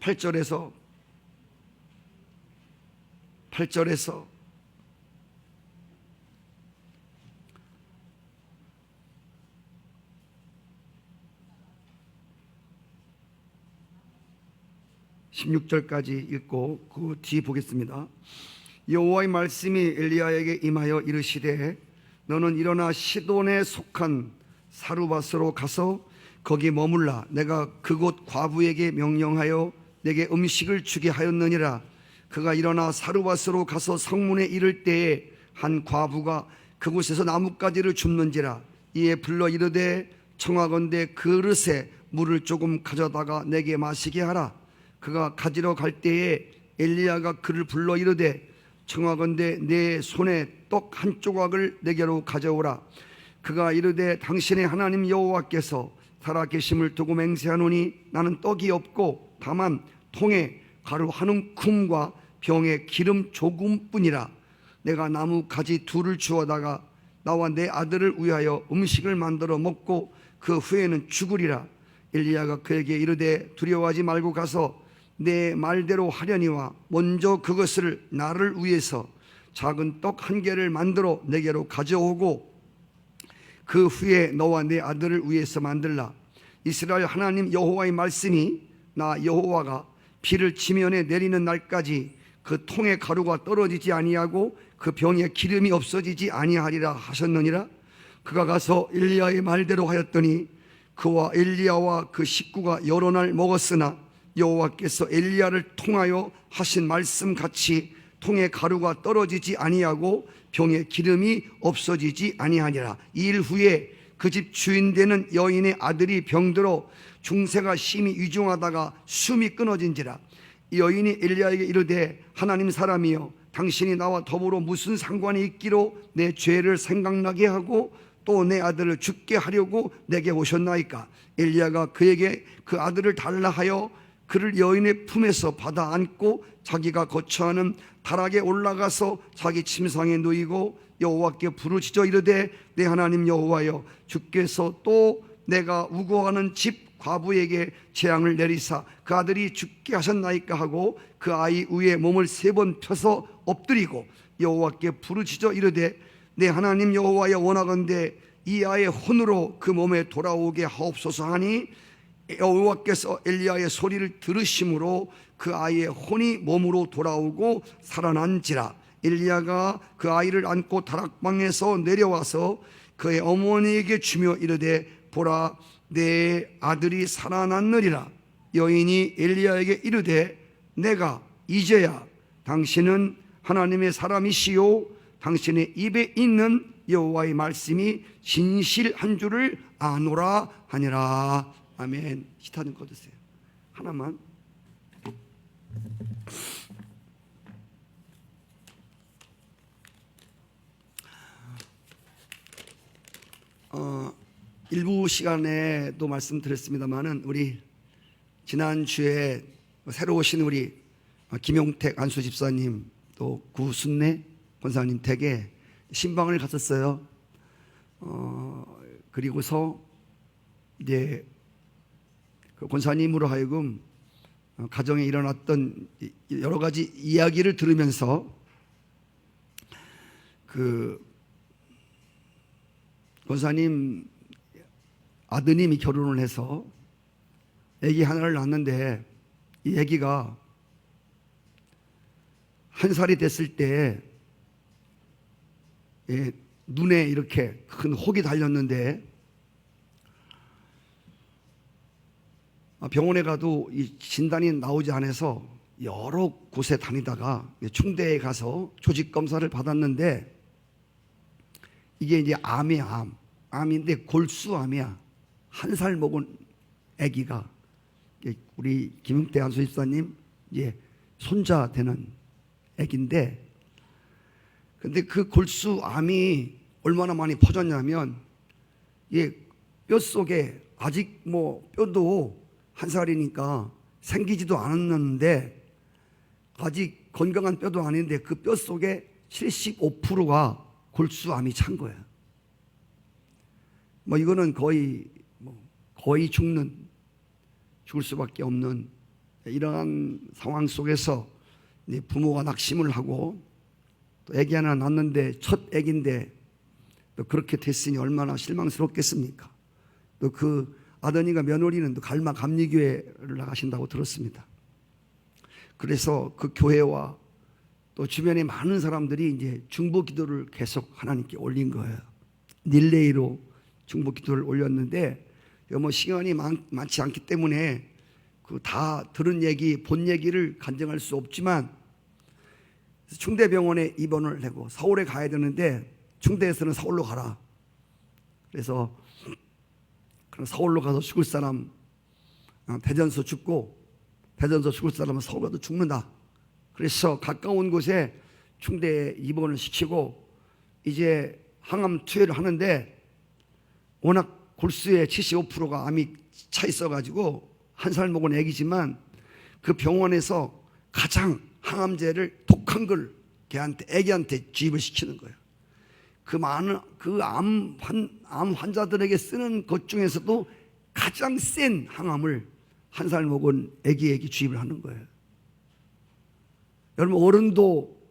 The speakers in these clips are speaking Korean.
8절에서 16절까지 읽고 그 뒤 보겠습니다. 여호와의 말씀이 엘리야에게 임하여 이르시되 너는 일어나 시돈에 속한 사르밧으로 가서 거기 머물라. 내가 그곳 과부에게 명령하여 내게 음식을 주게 하였느니라. 그가 일어나 사르밧으로 가서 성문에 이를 때에 한 과부가 그곳에서 나뭇가지를 줍는지라. 이에 불러 이르되 청하건대 그릇에 물을 조금 가져다가 내게 마시게 하라. 그가 가지러 갈 때에 엘리야가 그를 불러 이르되 청하건대 내 손에 떡 한 조각을 내게로 가져오라. 그가 이르되 당신의 하나님 여호와께서 살아계심을 두고 맹세하노니 나는 떡이 없고 다만 통에 가루 한 움큼과 병에 기름 조금뿐이라. 내가 나무 가지 둘을 주워다가 나와 내 아들을 위하여 음식을 만들어 먹고 그 후에는 죽으리라. 엘리야가 그에게 이르되 두려워하지 말고 가서 내 말대로 하려니와 먼저 그것을 나를 위해서 작은 떡 한 개를 만들어 내게로 가져오고 그 후에 너와 내 아들을 위해서 만들라. 이스라엘 하나님 여호와의 말씀이 나 여호와가 비를 지면에 내리는 날까지 그 통에 가루가 떨어지지 아니하고 그 병에 기름이 없어지지 아니하리라 하셨느니라. 그가 가서 엘리야의 말대로 하였더니 그와 엘리야와 그 식구가 여러 날 먹었으나 여호와께서 엘리야를 통하여 하신 말씀같이 통에 가루가 떨어지지 아니하고 병에 기름이 없어지지 아니하니라. 이 일 후에 그 집 주인 되는 여인의 아들이 병들어 중세가 심히 위중하다가 숨이 끊어진지라. 여인이 엘리야에게 이르되 하나님 사람이여 당신이 나와 더불어 무슨 상관이 있기로 내 죄를 생각나게 하고 또 내 아들을 죽게 하려고 내게 오셨나이까. 엘리야가 그에게 그 아들을 달라 하여 그를 여인의 품에서 받아 안고 자기가 거처하는 다락에 올라가서 자기 침상에 누이고 여호와께 부르짖어 이르되 내 하나님 여호와여 주께서 또 내가 우고하는 집 과부에게 재앙을 내리사 그 아들이 죽게 하셨나이까 하고 그 아이 위에 몸을 3번 펴서 엎드리고 여호와께 부르짖어 이르되 내 하나님 여호와여 원하건대 이 아이의 혼으로 그 몸에 돌아오게 하옵소서 하니 여호와께서 엘리야의 소리를 들으심으로 그 아이의 혼이 몸으로 돌아오고 살아난지라. 엘리야가 그 아이를 안고 다락방에서 내려와서 그의 어머니에게 주며 이르되 보라 내 아들이 살아났느니라. 여인이 엘리야에게 이르되 내가 이제야 당신은 하나님의 사람이시요 당신의 입에 있는 여호와의 말씀이 진실한 줄을 아노라 하니라. 아멘. 기타 좀 꺼주세요. 하나만. 일부 시간에도 말씀드렸습니다만은 우리 지난주에 새로 오신 우리 김용택 안수 집사님 또 구순례 권사님 댁에 신방을 갔었어요. 그리고서 이제 그 권사님으로 하여금 가정에 일어났던 여러 가지 이야기를 들으면서 그 권사님 아드님이 결혼을 해서 아기 하나를 낳았는데 이 아기가 1살이 됐을 때 눈에 이렇게 큰 혹이 달렸는데 병원에 가도 이 진단이 나오지 않아서 여러 곳에 다니다가 충대에 가서 조직 검사를 받았는데 이게 이제 암이야. 암인데 골수암이야. 1살 먹은 아기가 우리 김용태 안수 집사님 이제 손자 되는 아기인데 근데 그 골수암이 얼마나 많이 퍼졌냐면 이게 뼛속에 아직 뭐 뼈도 1살이니까 생기지도 않았는데 아직 건강한 뼈도 아닌데 그 뼛속에 75%가 골수암이 찬 거예요. 뭐 이거는 거의 죽을 수밖에 없는 이러한 상황 속에서 부모가 낙심을 하고 또 아기 하나 낳는데 첫 아기인데 또 그렇게 됐으니 얼마나 실망스럽겠습니까? 또 그 아드님과 며느리는 또 갈마 감리교회를 나가신다고 들었습니다. 그래서 그 교회와 또 주변에 많은 사람들이 이제 중보 기도를 계속 하나님께 올린 거예요. 릴레이로 중보 기도를 올렸는데 뭐 시간이 많지 않기 때문에 그 다 들은 얘기, 본 얘기를 간증할 수 없지만 충대병원에 입원을 하고 서울에 가야 되는데 충대에서는 서울로 가라. 그래서 그럼 서울로 가서 죽을 사람 대전서 죽고 대전서 죽을 사람은 서울 가도 죽는다. 그래서 가까운 곳에 충대에 입원을 시키고 이제 항암 투여를 하는데 워낙 골수의 75%가 암이 차 있어가지고 한 살 먹은 애기지만 그 병원에서 가장 항암제를 독한 걸 애기한테 주입을 시키는 거예요. 그 많은 암 환자들에게 쓰는 것 중에서도 가장 센 항암을 한 살 먹은 애기에게 주입을 하는 거예요. 여러분 어른도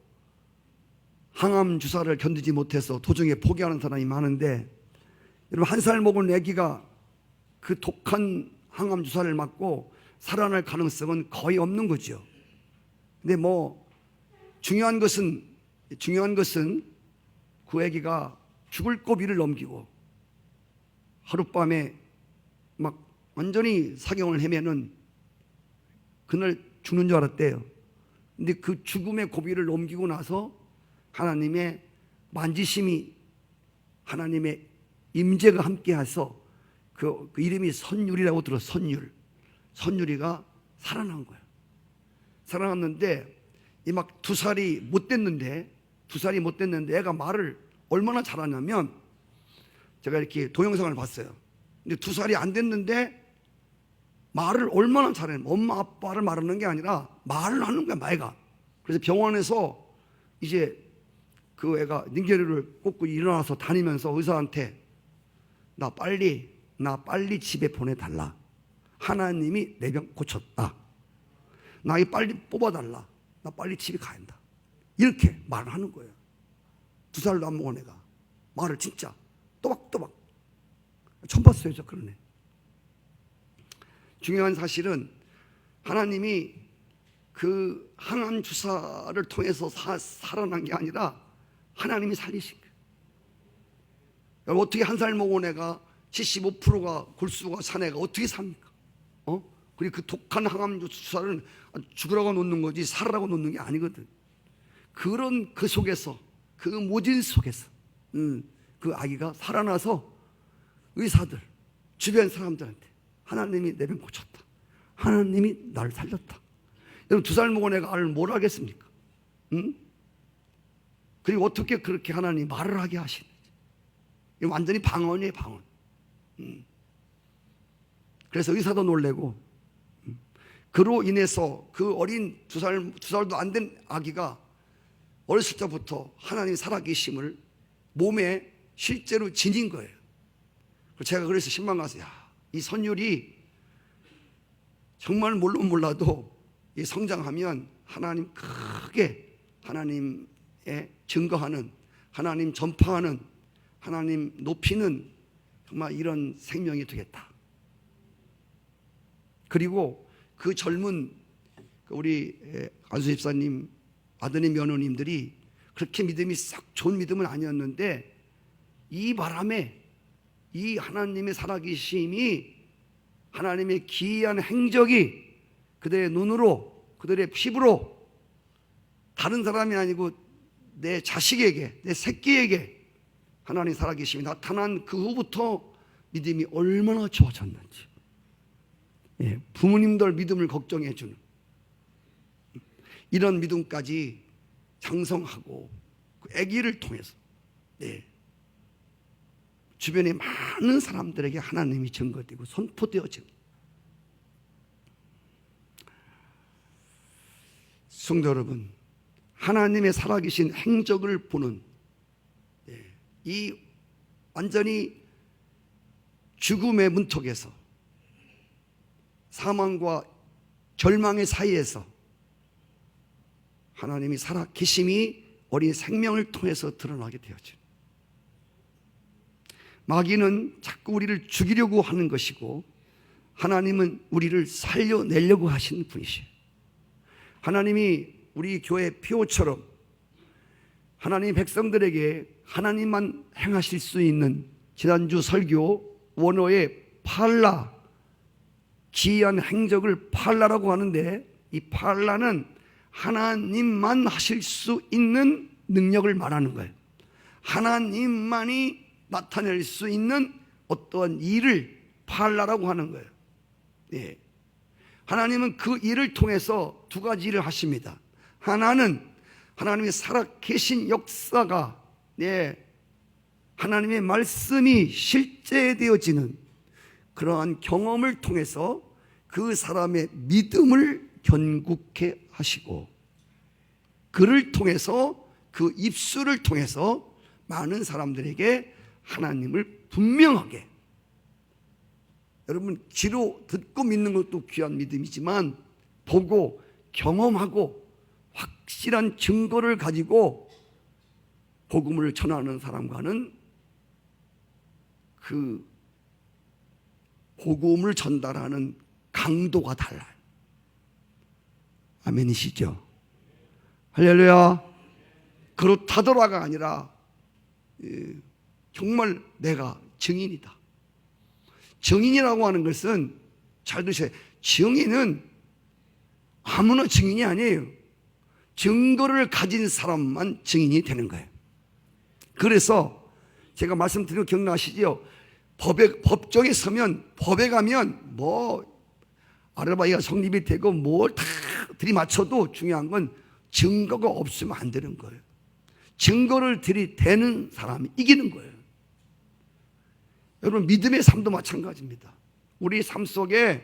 항암 주사를 견디지 못해서 도중에 포기하는 사람이 많은데 여러분 한 살 먹은 애기가 그 독한 항암 주사를 맞고 살아날 가능성은 거의 없는 거죠. 근데 뭐 중요한 것은 그 애기가 죽을 고비를 넘기고 하룻밤에 막 완전히 사경을 헤매는 그날 죽는 줄 알았대요. 근데 그 죽음의 고비를 넘기고 나서 하나님의 만지심이 하나님의 임재가 함께해서 그 이름이 선율이라고 들었어. 선율이가 살아난 거야. 살아났는데 이 막 2살이 못 됐는데 애가 말을 얼마나 잘하냐면 제가 이렇게 동영상을 봤어요. 근데 2살이 안 됐는데 말을 얼마나 잘해. 엄마 아빠를 말하는 게 아니라 말을 하는 거야, 애가. 그래서 병원에서 이제 그 애가 닝게르를 꽂고 일어나서 다니면서 의사한테 나 빨리 집에 보내달라. 하나님이 내 병 고쳤다. 나 이 빨리 뽑아달라. 나 빨리 집에 가야 한다. 이렇게 말을 하는 거예요. 2살도 안 먹은 애가 말을 진짜 또박또박. 처음 봤어요, 저 그런 애. 중요한 사실은 하나님이 그 항암 주사를 통해서 살아난 게 아니라 하나님이 살리신 거예요. 여러분 어떻게 한 살 먹은 애가 75%가 골수가 산 애가 어떻게 삽니까? 그리고 그 독한 항암 주사를 죽으라고 놓는 거지 살으라고 놓는 게 아니거든. 그런 그 속에서 그 모진 속에서 그 아기가 살아나서 의사들 주변 사람들한테 하나님이 내 병 고쳤다. 하나님이 나를 살렸다. 여러분 2살 먹은 애가 알을 뭘 하겠습니까? 그리고 어떻게 그렇게 하나님이 말을 하게 하시는지. 이거 완전히 방언이에요, 방언. 그래서 의사도 놀래고 그로 인해서 그 어린 2살도 안 된 아기가 어렸을 때부터 하나님 살아계심을 몸에 실제로 지닌 거예요. 제가 그래서 신방 가서 이 선율이 정말 몰라도 이 성장하면 하나님 크게 하나님의 증거하는 하나님 전파하는 하나님 높이는 정말 이런 생명이 되겠다. 그리고 그 젊은 우리 안수 집사님 아드님 며느님들이 그렇게 믿음이 싹 좋은 믿음은 아니었는데 이 바람에 이 하나님의 살아계심이 하나님의 기이한 행적이 그들의 눈으로 그들의 피부로 다른 사람이 아니고 내 자식에게 내 새끼에게 하나님 살아계심이 나타난 그 후부터 믿음이 얼마나 좋아졌는지. 부모님들 믿음을 걱정해 주는 이런 믿음까지 장성하고 그 아기를 통해서 주변의 많은 사람들에게 하나님이 증거되고 선포되어진 성도 여러분, 하나님의 살아계신 행적을 보는 이 완전히 죽음의 문턱에서 사망과 절망의 사이에서 하나님이 살아 계심이 어린 생명을 통해서 드러나게 되어진, 마귀는 자꾸 우리를 죽이려고 하는 것이고 하나님은 우리를 살려내려고 하시는 분이시에요. 하나님이 우리 교회 표처럼 하나님 백성들에게 하나님만 행하실 수 있는, 지난주 설교 원어의 팔라, 기이한 행적을 팔라라고 하는데, 이 팔라는 하나님만 하실 수 있는 능력을 말하는 거예요. 하나님만이 나타낼 수 있는 어떠한 일을 팔라라고 하는 거예요. 예. 하나님은 그 일을 통해서 두 가지 일을 하십니다. 하나는 하나님이 살아 계신 역사가, 하나님의 말씀이 실제되어지는 그러한 경험을 통해서 그 사람의 믿음을 견고케 하시고, 그를 통해서, 그 입술을 통해서 많은 사람들에게 하나님을 분명하게, 여러분 귀로 듣고 믿는 것도 귀한 믿음이지만 보고 경험하고 확실한 증거를 가지고 복음을 전하는 사람과는 그 복음을 전달하는 강도가 달라요. 아멘이시죠? 할렐루야. 그렇다더라가 아니라 정말 내가 증인이다. 증인이라고 하는 것은, 잘 들으세요, 증인은 아무나 증인이 아니에요. 증거를 가진 사람만 증인이 되는 거예요. 그래서 제가 말씀드린 거 기억나시죠? 법정에 서면, 법에 가면 아르바이가 성립이 되고 뭘 다 들이맞춰도 중요한 건 증거가 없으면 안 되는 거예요. 증거를 들이대는 사람이 이기는 거예요. 여러분 믿음의 삶도 마찬가지입니다. 우리 삶 속에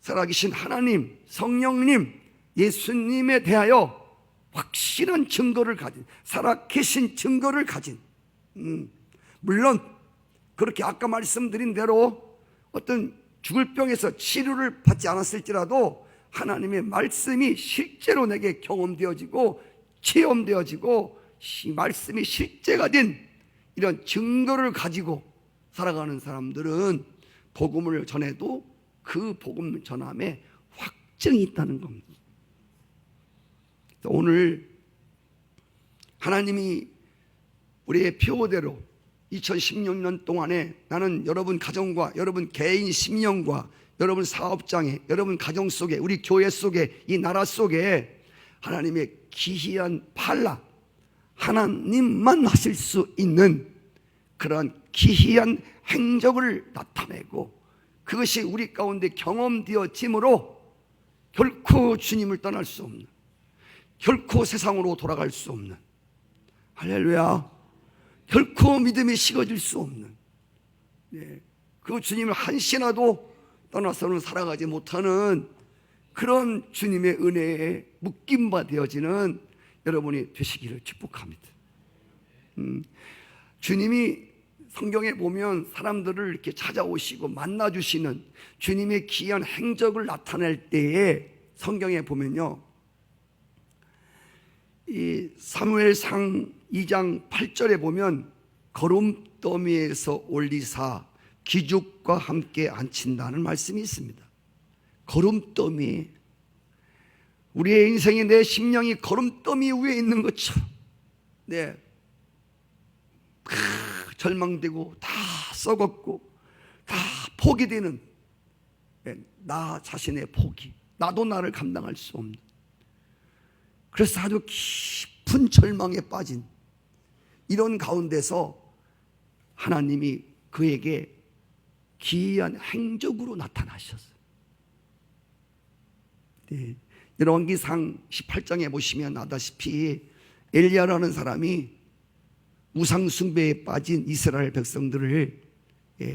살아계신 하나님, 성령님, 예수님에 대하여 확실한 증거를 가진, 살아계신 증거를 가진, 물론 그렇게 아까 말씀드린 대로 어떤 죽을 병에서 치료를 받지 않았을지라도 하나님의 말씀이 실제로 내게 경험되어지고 체험되어지고 이 말씀이 실제가 된 이런 증거를 가지고 살아가는 사람들은 복음을 전해도 그 복음 전함에 확증이 있다는 겁니다. 오늘 하나님이 우리의 표대로 2016년 동안에 나는 여러분 가정과 여러분 개인 심령과 여러분 사업장에, 여러분 가정 속에, 우리 교회 속에, 이 나라 속에 하나님의 기이한 팔라, 하나님만 하실 수 있는 그러한 기이한 행적을 나타내고 그것이 우리 가운데 경험되어짐으로 결코 주님을 떠날 수 없는, 결코 세상으로 돌아갈 수 없는, 할렐루야, 결코 믿음이 식어질 수 없는, 그 주님을 한시나도 떠나서는 살아가지 못하는 그런 주님의 은혜에 묶임바 되어지는 여러분이 되시기를 축복합니다. 주님이 성경에 보면 사람들을 이렇게 찾아오시고 만나주시는 주님의 기이한 행적을 나타낼 때에 성경에 보면요, 이 사무엘상 2장 8절에 보면 거름더미에서 올리사 기죽과 함께 앉힌다는 말씀이 있습니다. 거름더미, 우리의 인생이, 내 심령이 거름더미 위에 있는 것처럼 절망되고 다 썩었고 다 포기되는 나 자신의 포기, 나도 나를 감당할 수 없는, 그래서 아주 깊은 절망에 빠진 이런 가운데서 하나님이 그에게 기이한 행적으로 나타나셨어요. 열왕기상 18장에 보시면 아다시피 엘리야라는 사람이 우상 숭배에 빠진 이스라엘 백성들을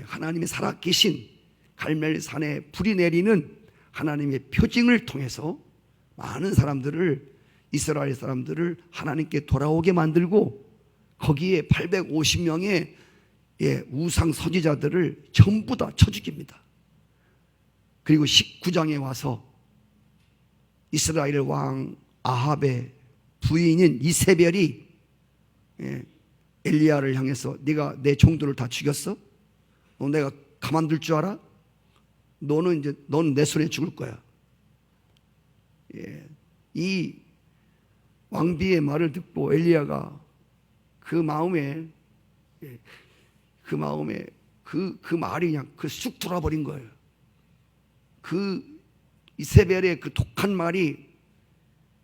하나님이 살아계신 갈멜산에 불이 내리는 하나님의 표징을 통해서 많은 사람들을, 이스라엘 사람들을 하나님께 돌아오게 만들고 거기에 850명의 우상 선지자들을 전부 다 쳐 죽입니다. 그리고 19장에 와서 이스라엘 왕 아합의 부인인 이세벨이 엘리야를 향해서 네가 내 종들을 다 죽였어? 내가 가만둘 줄 알아? 너는 내 손에 죽을 거야. 이 왕비의 말을 듣고 엘리야가 그 마음에 그 말이 그냥 쑥 돌아버린 거예요. 그 이세벨의 그 독한 말이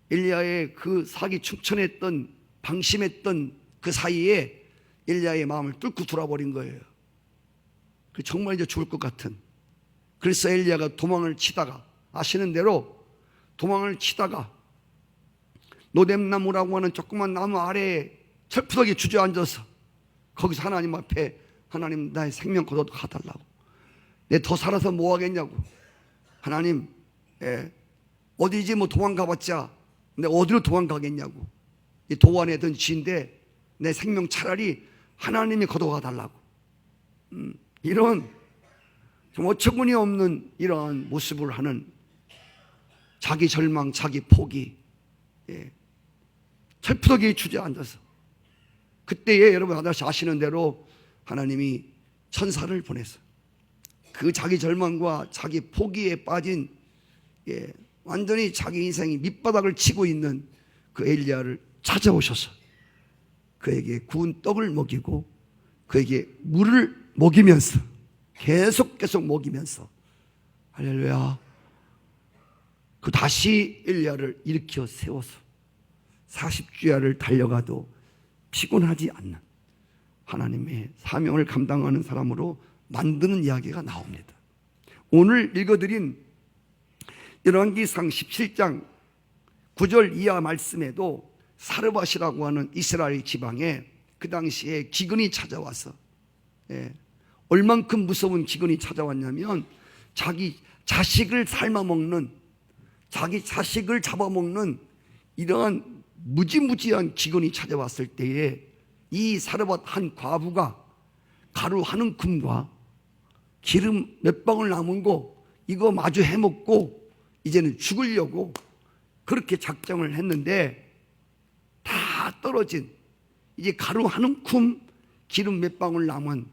엘리야의 그 사기 충천했던 방심했던 그 사이에 엘리야의 마음을 뚫고 돌아버린 거예요. 정말 이제 죽을 것 같은. 그래서 엘리야가 도망을 치다가, 아시는 대로 도망을 치다가 노뎀나무라고 하는 조그만 나무 아래에 철푸덕이 주저앉아서 거기서 하나님 앞에, 하나님 나의 생명 거둬 가달라고, 내 더 살아서 뭐 하겠냐고, 하나님 어디지 뭐 도망가봤자 내 어디로 도망가겠냐고, 이 도안에 든 지인데 내 생명 차라리 하나님이 거둬가 달라고. 이런 좀 어처구니 없는 이러한 모습을 하는 자기 절망, 자기 포기, 철푸덕이 주저앉아서, 그때에 여러분 아시는 대로 하나님이 천사를 보내서 그 자기 절망과 자기 포기에 빠진 완전히 자기 인생이 밑바닥을 치고 있는 그 엘리야를 찾아오셔서 그에게 구운 떡을 먹이고 그에게 물을 먹이면서 계속 먹이면서, 할렐루야, 그 다시 엘리야를 일으켜 세워서 40주야를 달려가도 피곤하지 않는 하나님의 사명을 감당하는 사람으로 만드는 이야기가 나옵니다. 오늘 읽어드린 열왕기상 17장 9절 이하 말씀에도 사르밧이라고 하는 이스라엘 지방에 그 당시에 기근이 찾아와서, 얼만큼 무서운 기근이 찾아왔냐면 자기 자식을 삶아먹는, 자기 자식을 잡아먹는 이러한 무지무지한 기근이 찾아왔을 때에 이 사르밧 한 과부가 가루 한 움큼과 기름 몇 방울 남은 거 이거 마주 해먹고 이제는 죽으려고 그렇게 작정을 했는데, 다 떨어진 이제 가루 한 움큼 기름 몇 방울 남은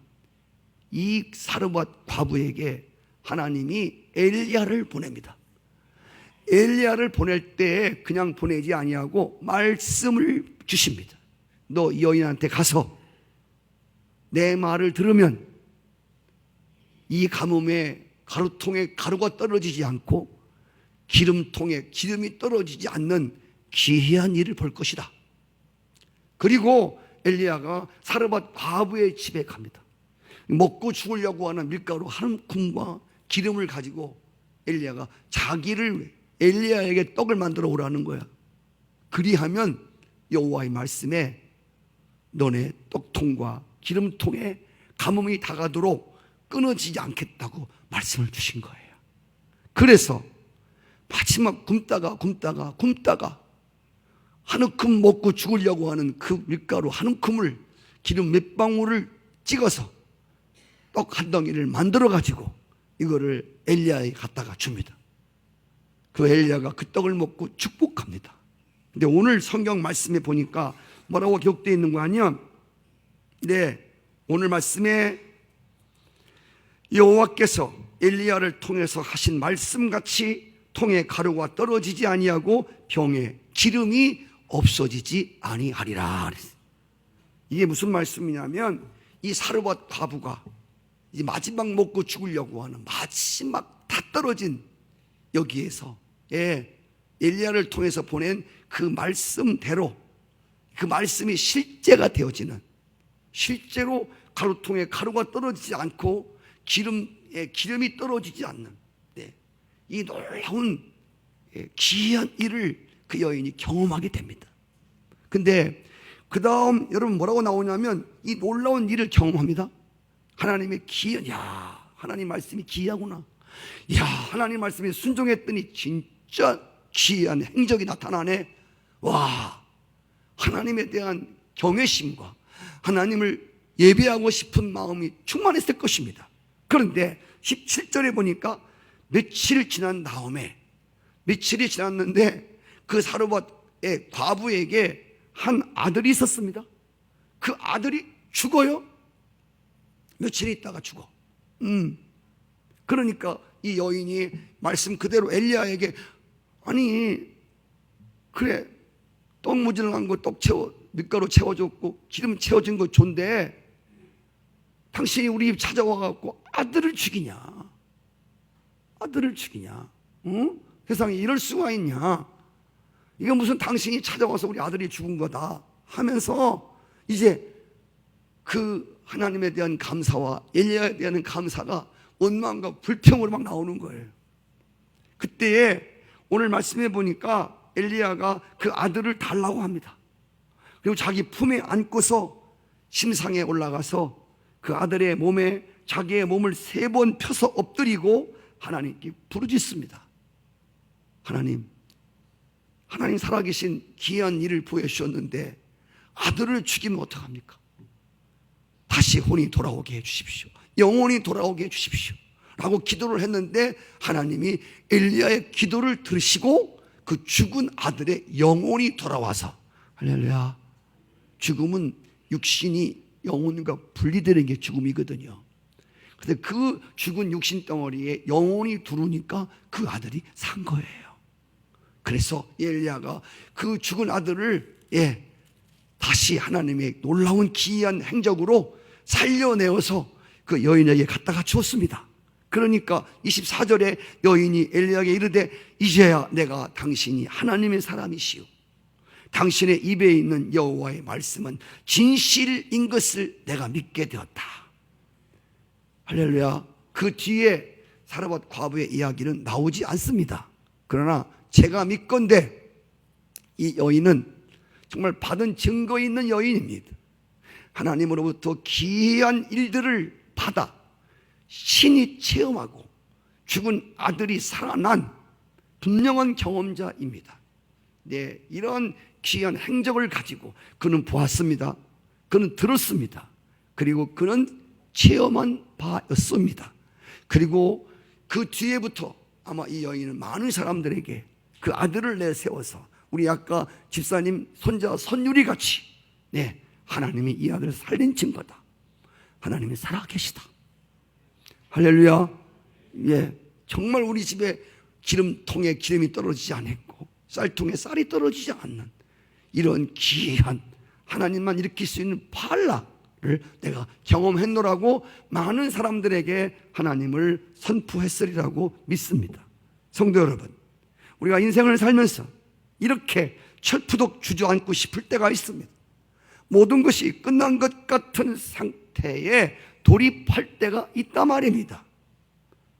이 사르밧 과부에게 하나님이 엘리야를 보냅니다. 엘리야를 보낼 때 그냥 보내지 아니하고 말씀을 주십니다. 너 이 여인한테 가서 내 말을 들으면 이 가뭄에 가루통에 가루가 떨어지지 않고 기름통에 기름이 떨어지지 않는 기이한 일을 볼 것이다. 그리고 엘리야가 사르밧 과부의 집에 갑니다. 먹고 죽으려고 하는 밀가루 한 움큼과 기름을 가지고 엘리야가 엘리야에게 떡을 만들어 오라는 거야. 그리하면 여호와의 말씀에 너네 떡통과 기름통에 가뭄이 다가도록 끊어지지 않겠다고 말씀을 주신 거예요. 그래서 마지막 굶다가 한 움큼 먹고 죽으려고 하는 그 밀가루 한 움큼을 기름 몇 방울을 찍어서 떡 한 덩이를 만들어 가지고 이거를 엘리야에게 갖다가 줍니다. 그 엘리야가 그 떡을 먹고 축복합니다. 근데 오늘 성경 말씀에 보니까 뭐라고 기록되어 있는 거 아니야? 오늘 말씀에 여호와께서 엘리야를 통해서 하신 말씀같이 통에 가루가 떨어지지 아니하고 병에 기름이 없어지지 아니하리라. 이게 무슨 말씀이냐면 이 사르밧 과부가 이제 마지막 먹고 죽으려고 하는 마지막 다 떨어진 여기에서 엘리야를 통해서 보낸 그 말씀대로 그 말씀이 실제가 되어지는, 실제로 가루통에 가루가 떨어지지 않고 기름이 떨어지지 않는 이 놀라운 기이한 일을 그 여인이 경험하게 됩니다. 근데 그 다음 여러분 뭐라고 나오냐면 이 놀라운 일을 경험합니다. 하나님의 하나님 말씀이 기이하구나. 하나님 말씀에 순종했더니 진짜 기이한 행적이 나타나네. 하나님에 대한 경외심과 하나님을 예배하고 싶은 마음이 충만했을 것입니다. 그런데 17절에 보니까 며칠 지난 다음에 며칠이 지났는데 그 사르밧의 과부에게 한 아들이 있었습니다. 그 아들이 죽어요. 며칠 있다가 죽어. 그러니까 이 여인이 말씀 그대로 엘리야에게, 아니 그래 떡 무질러간 거 떡 채워 밀가루 채워줬고 기름 채워준 거 좋은데 당신이 우리 집 찾아와갖고 아들을 죽이냐? 아들을 죽이냐? 응? 세상에 이럴 수가 있냐? 이게 무슨 당신이 찾아와서 우리 아들이 죽은 거다 하면서 이제 그 하나님에 대한 감사와 엘리야에 대한 감사가 원망과 불평으로 막 나오는 거예요. 그때에 오늘 말씀해 보니까 엘리야가 그 아들을 달라고 합니다. 그리고 자기 품에 안고서 심상에 올라가서 그 아들의 몸에 자기의 몸을 3번 펴서 엎드리고 하나님께 부르짖습니다. 하나님 살아계신 귀한 일을 보여주셨는데 아들을 죽이면 어떡합니까? 다시 혼이 돌아오게 해주십시오. 영혼이 돌아오게 해주십시오 라고 기도를 했는데 하나님이 엘리야의 기도를 들으시고 그 죽은 아들의 영혼이 돌아와서, 할렐루야, 죽음은 육신이 영혼과 분리되는 게 죽음이거든요. 근데 그 죽은 육신 덩어리에 영혼이 들어오니까 그 아들이 산 거예요. 그래서 엘리야가 그 죽은 아들을 다시 하나님의 놀라운 기이한 행적으로 살려내어서 그 여인에게 갖다가 주었습니다. 그러니까 24절에 여인이 엘리야에게 이르되 이제야 내가 당신이 하나님의 사람이시오 당신의 입에 있는 여호와의 말씀은 진실인 것을 내가 믿게 되었다. 할렐루야. 그 뒤에 사르밧 과부의 이야기는 나오지 않습니다. 그러나 제가 믿건대 이 여인은 정말 받은 증거 있는 여인입니다. 하나님으로부터 기이한 일들을 받아 신이 체험하고 죽은 아들이 살아난 분명한 경험자입니다. 이런 귀한 행적을 가지고 그는 보았습니다. 그는 들었습니다. 그리고 그는 체험한 바였습니다. 그리고 그 뒤에부터 아마 이 여인은 많은 사람들에게 그 아들을 내세워서 우리 아까 집사님 손자 손유리 같이 하나님이 이 아들을 살린 증거다. 하나님이 살아계시다. 할렐루야. 정말 우리 집에 기름통에 기름이 떨어지지 않았고 쌀통에 쌀이 떨어지지 않는 이런 귀한 하나님만 일으킬 수 있는 팔락을 내가 경험했노라고 많은 사람들에게 하나님을 선포했으리라고 믿습니다. 성도 여러분, 우리가 인생을 살면서 이렇게 철푸덕 주저앉고 싶을 때가 있습니다. 모든 것이 끝난 것 같은 상태에 돌입할 때가 있단 말입니다.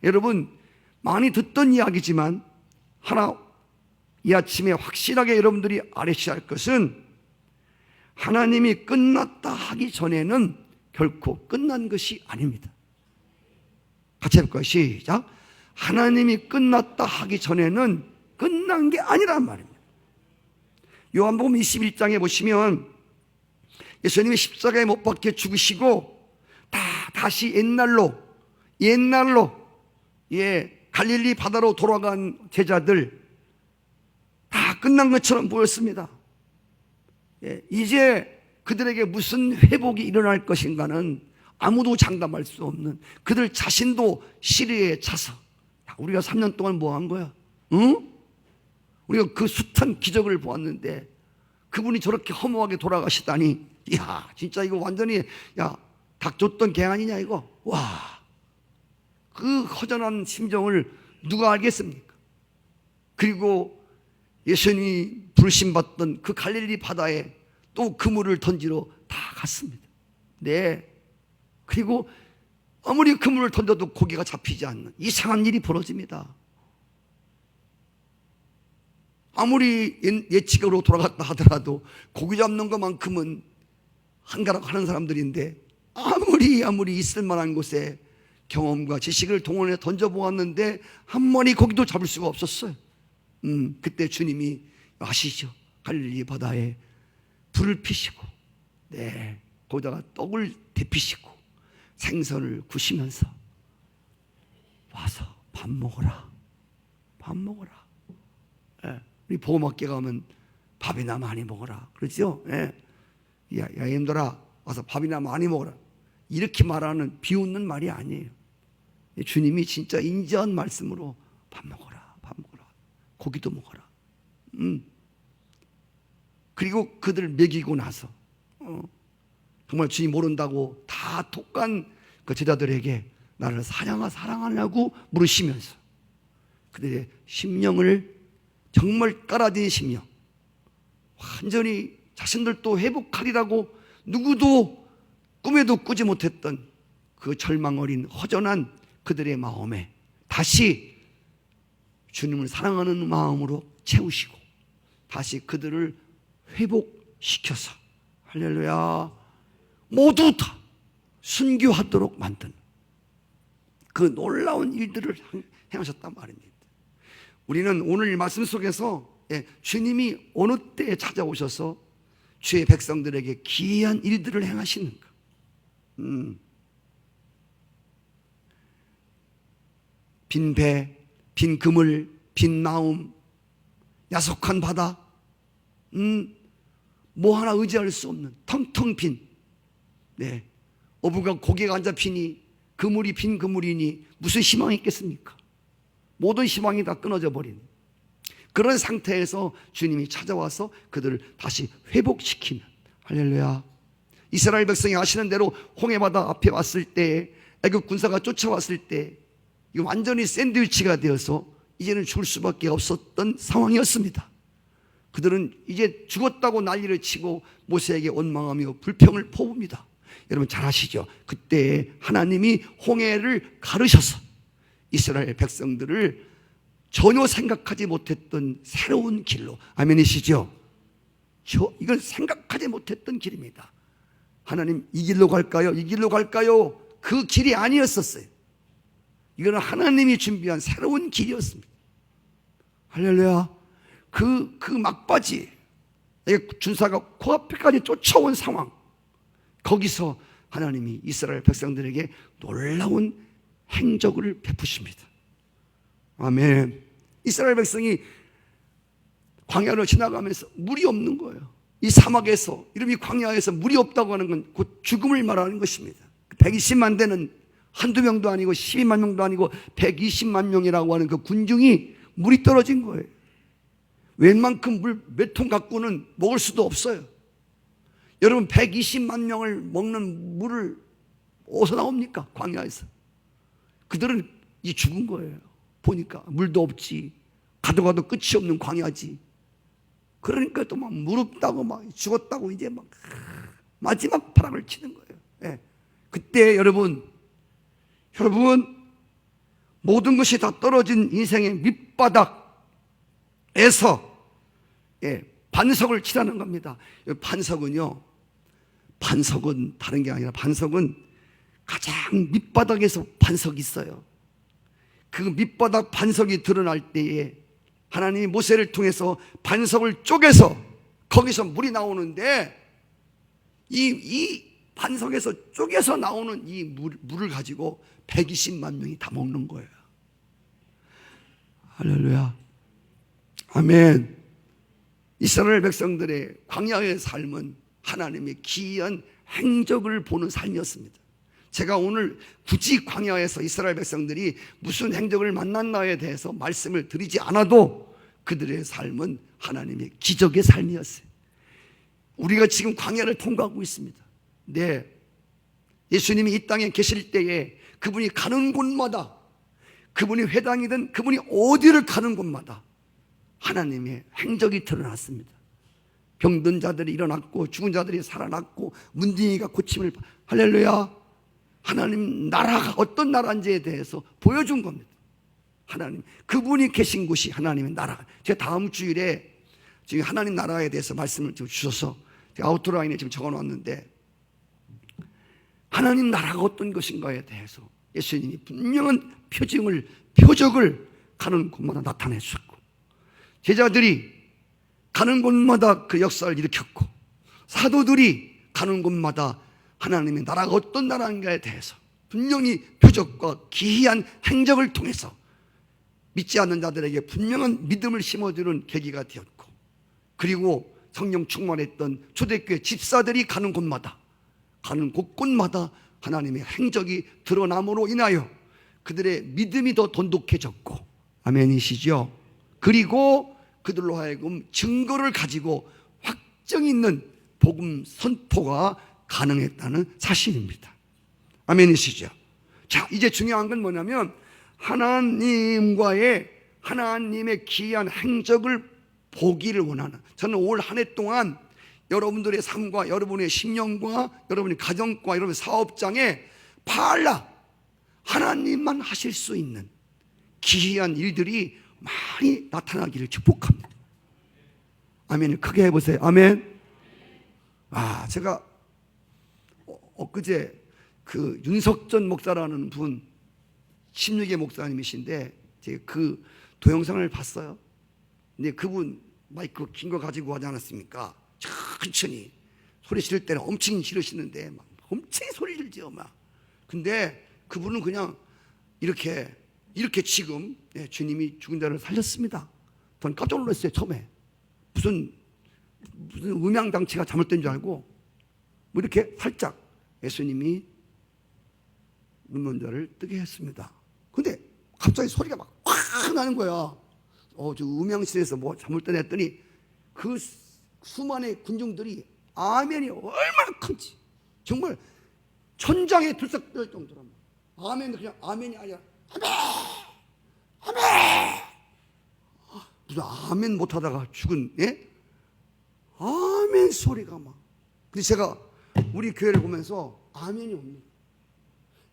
여러분, 많이 듣던 이야기지만 하나 이 아침에 확실하게 여러분들이 알으셔야 할 것은 하나님이 끝났다 하기 전에는 결코 끝난 것이 아닙니다. 같이 해볼까요? 시작. 하나님이 끝났다 하기 전에는 끝난 게 아니란 말입니다. 요한복음 21장에 보시면 예수님이 십자가에 못 박혀 죽으시고 다시 옛날로 갈릴리 바다로 돌아간 제자들 다 끝난 것처럼 보였습니다. 이제 그들에게 무슨 회복이 일어날 것인가는 아무도 장담할 수 없는, 그들 자신도 시리에 차서 우리가 3년 동안 뭐 한 거야? 응? 우리가 그 숱한 기적을 보았는데 그분이 저렇게 허무하게 돌아가시다니, 이야 진짜 이거 완전히 닭 줬던 개 아니냐 이거. 와, 그 허전한 심정을 누가 알겠습니까? 그리고 예수님이 부르심받던 그 갈릴리 바다에 또 그물을 던지러 다 갔습니다. 그리고 아무리 그물을 던져도 고기가 잡히지 않는 이상한 일이 벌어집니다. 아무리 예측으로 돌아갔다 하더라도 고기 잡는 것만큼은 한가락 하는 사람들인데 아무리 있을 만한 곳에 경험과 지식을 동원해 던져보았는데 한 마리 고기도 잡을 수가 없었어요. 그때 주님이 아시죠? 갈릴리 바다에 불을 피시고 거기다가 떡을 데피시고 생선을 구시면서 와서 밥 먹어라. 예. 우리 보호막개 가면 밥이나 많이 먹어라 그러죠. 예. 야 얘들아 와서 밥이나 많이 먹어라 이렇게 말하는 비웃는 말이 아니에요. 주님이 진짜 인자한 말씀으로 밥 먹어라 고기도 먹어라. 그리고 그들을 먹이고 나서 정말 주님 모른다고 다 독한 그 제자들에게 나를 사랑하냐고 물으시면서 그들의 심령을 정말 깔아진 심령, 완전히 자신들도 회복하리라고 누구도 꿈에도 꾸지 못했던 그 절망 어린 허전한 그들의 마음에 다시 주님을 사랑하는 마음으로 채우시고 다시 그들을 회복시켜서 할렐루야 모두 다 순교하도록 만든 그 놀라운 일들을 행하셨단 말입니다. 우리는 오늘 말씀 속에서 주님이 어느 때에 찾아오셔서 주의 백성들에게 기이한 일들을 행하시는가. 빈 배, 빈 그물, 빈 마음, 야속한 바다, 뭐 하나 의지할 수 없는 텅텅 빈, 어부가 고개가 앉아 피니 그물이 빈 그물이니 무슨 희망이 있겠습니까? 모든 희망이 다 끊어져 버린 그런 상태에서 주님이 찾아와서 그들을 다시 회복시키는 할렐루야. 이스라엘 백성이 아시는 대로 홍해바다 앞에 왔을 때 애굽 군사가 쫓아왔을 때 이거 완전히 샌드위치가 되어서 이제는 죽을 수밖에 없었던 상황이었습니다. 그들은 이제 죽었다고 난리를 치고 모세에게 원망하며 불평을 퍼붑니다. 여러분 잘 아시죠? 그때 하나님이 홍해를 가르셔서 이스라엘 백성들을 전혀 생각하지 못했던 새로운 길로, 아멘이시죠? 이건 생각하지 못했던 길입니다. 하나님 이 길로 갈까요? 이 길로 갈까요? 그 길이 아니었었어요. 이거는 하나님이 준비한 새로운 길이었습니다. 할렐루야. 그 막바지 군사가 코앞에까지 쫓아온 상황, 거기서 하나님이 이스라엘 백성들에게 놀라운 행적을 베푸십니다. 아멘. 이스라엘 백성이 광야를 지나가면서 물이 없는 거예요. 이 사막에서, 이름이 광야에서 물이 없다고 하는 건 곧 죽음을 말하는 것입니다. 120만 대는 한두 명도 아니고 12만 명도 아니고 120만 명이라고 하는 그 군중이 물이 떨어진 거예요. 웬만큼 물 몇 통 갖고는 먹을 수도 없어요. 여러분 120만 명을 먹는 물을 어디서 나옵니까? 광야에서. 그들은 이 죽은 거예요. 보니까 물도 없지, 가도 끝이 없는 광야지. 그러니까 또 막 무릎다고 막 죽었다고 이제 막 마지막 파랑을 치는 거예요. 그때 여러분 모든 것이 다 떨어진 인생의 밑바닥에서 반석을 치라는 겁니다. 반석은 다른 게 아니라 반석은 가장 밑바닥에서 반석이 있어요. 그 밑바닥 반석이 드러날 때에 하나님이 모세를 통해서 반석을 쪼개서 거기서 물이 나오는데 이 반석에서 쪼개서 나오는 이 물을 가지고 120만 명이 다 먹는 거예요. 할렐루야. 아멘. 이스라엘 백성들의 광야의 삶은 하나님의 기이한 행적을 보는 삶이었습니다. 제가 오늘 굳이 광야에서 이스라엘 백성들이 무슨 행적을 만났나에 대해서 말씀을 드리지 않아도 그들의 삶은 하나님의 기적의 삶이었어요. 우리가 지금 광야를 통과하고 있습니다. 예수님이 이 땅에 계실 때에 그분이 가는 곳마다, 그분이 회당이든 그분이 어디를 가는 곳마다 하나님의 행적이 드러났습니다. 병든 자들이 일어났고 죽은 자들이 살아났고 문둥이가 고침을, 할렐루야. 하나님 나라가 어떤 나라인지에 대해서 보여준 겁니다. 하나님, 그분이 계신 곳이 하나님의 나라. 제가 다음 주일에 지금 하나님 나라에 대해서 말씀을 좀 주셔서 제가 아우트라인에 지금 적어놨는데, 하나님 나라가 어떤 것인가에 대해서 예수님이 분명한 표적을 가는 곳마다 나타내셨고, 제자들이 가는 곳마다 그 역사를 일으켰고, 사도들이 가는 곳마다 하나님의 나라가 어떤 나라인가에 대해서 분명히 표적과 기이한 행적을 통해서 믿지 않는 자들에게 분명한 믿음을 심어주는 계기가 되었고, 그리고 성령 충만했던 초대교회 집사들이 가는 곳마다, 가는 곳곳마다 하나님의 행적이 드러남으로 인하여 그들의 믿음이 더 돈독해졌고, 아멘이시죠? 그리고 그들로 하여금 증거를 가지고 확정 있는 복음 선포가 가능했다는 사실입니다. 아멘이시죠? 자, 이제 중요한 건 뭐냐면 하나님의 기이한 행적을 보기를 원하는, 저는 올 한 해 동안 여러분들의 삶과 여러분의 심령과 여러분의 가정과 여러분의 사업장에 팔라 하나님만 하실 수 있는 기이한 일들이 많이 나타나기를 축복합니다. 아멘을 크게 해보세요. 아멘. 제가 엊그제 그 윤석전 목사라는 분, 16의 목사님이신데 제가 그 동영상을 봤어요. 근데 그분 마이크 긴 거 가지고 하지 않았습니까? 천천히 소리 지를 때는 엄청 지르시는데 막 엄청 소리 질죠 막. 근데 그분은 그냥 이렇게 지금 주님이 죽은 자를 살렸습니다. 저는 깜짝 놀랐어요. 처음에 무슨 음향장치가 잘못된 줄 알고 뭐 이렇게 살짝 예수님이 눈먼 자를 뜨게 했습니다. 근데 갑자기 소리가 막 확 나는 거야. 저 음향실에서 뭐 잘못된 했더니 그 수많은 군중들이 아멘이 얼마나 큰지 정말 천장에 들썩들 정도로 아멘이 그냥 아멘이 아니라 아멘 무슨 아멘 못하다가 죽은 아멘 소리가 막. 근데 제가 우리 교회를 보면서 아멘이 없는,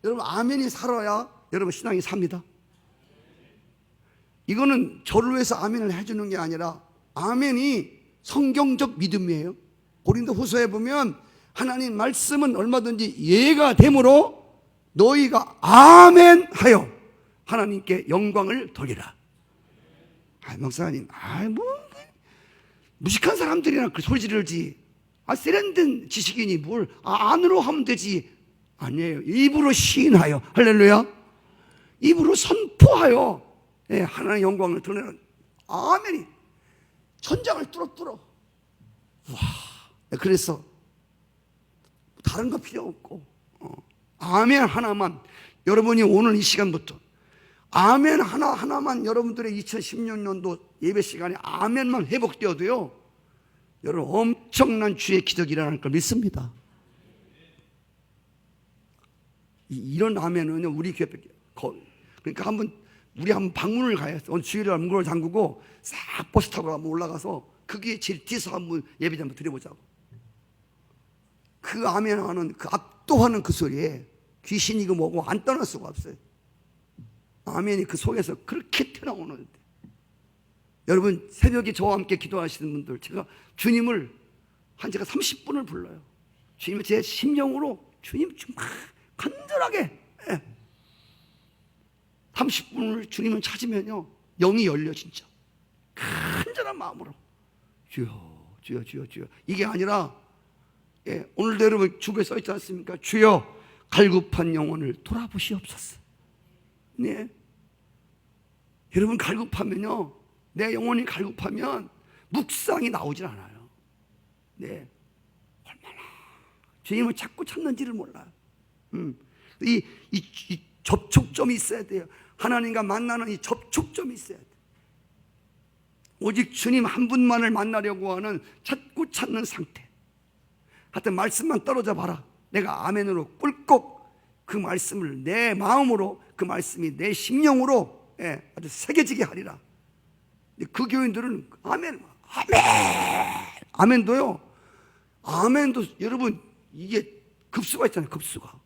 여러분 아멘이 살아야 여러분 신앙이 삽니다. 이거는 저를 위해서 아멘을 해주는 게 아니라 아멘이 성경적 믿음이에요. 고린도후서에 보면 하나님 말씀은 얼마든지 예가 되므로 너희가 아멘하여 하나님께 영광을 돌리라. 목사님, 뭐 무식한 사람들이나 그 소리 지르지. 세련된 지식인이 뭘 안으로 하면 되지. 아니에요. 입으로 시인하여, 할렐루야, 입으로 선포하여 하나님의 영광을 드러내는 아멘이 천장을 뚫어. 와, 그래서 다른 거 필요 없고 아멘 하나만, 여러분이 오늘 이 시간부터 아멘 하나만 여러분들의 2016년도 예배 시간에 아멘만 회복되어도요, 여러분 엄청난 주의 기적이 일어날 걸 믿습니다. 이런 아멘은 우리 교회, 그러니까 우리 한번 방문을 가야 했어. 오늘 주일날 문을 잠그고 싹 버스 타고 한번 올라가서 그게 제일 뒤에서 한번 예배 한번 드려보자고. 그 아멘하는 그 압도하는 그 소리에 귀신이고 뭐고 안 떠날 수가 없어요. 아멘이 그 속에서 그렇게 튀어나오는데, 여러분 새벽에 저와 함께 기도하시는 분들, 제가 주님을 제가 30분을 불러요. 주님을 제 심령으로 주님 막 간절하게 30분을 주님을 찾으면요, 영이 열려. 진짜 간절한 마음으로 주여 주여 주여 주여. 이게 아니라 오늘도 여러분 주부에 써 있지 않습니까? 주여 갈급한 영혼을 돌아보시옵소서. 네, 여러분 갈급하면요, 내 영혼이 갈급하면 묵상이 나오질 않아요. 네, 얼마나 주님을 자꾸 찾는지를 몰라요. 이 접촉점이 있어야 돼요. 하나님과 만나는 이 접촉점이 있어야 돼요. 오직 주님 한 분만을 만나려고 하는 찾고 찾는 상태. 하여튼 말씀만 떨어져 봐라. 내가 아멘으로 꿀꺽 그 말씀을 내 마음으로, 그 말씀이 내 심령으로 아주 새겨지게 하리라. 그 교인들은 아멘도요, 아멘도 여러분 이게 급수가 있잖아요. 급수가.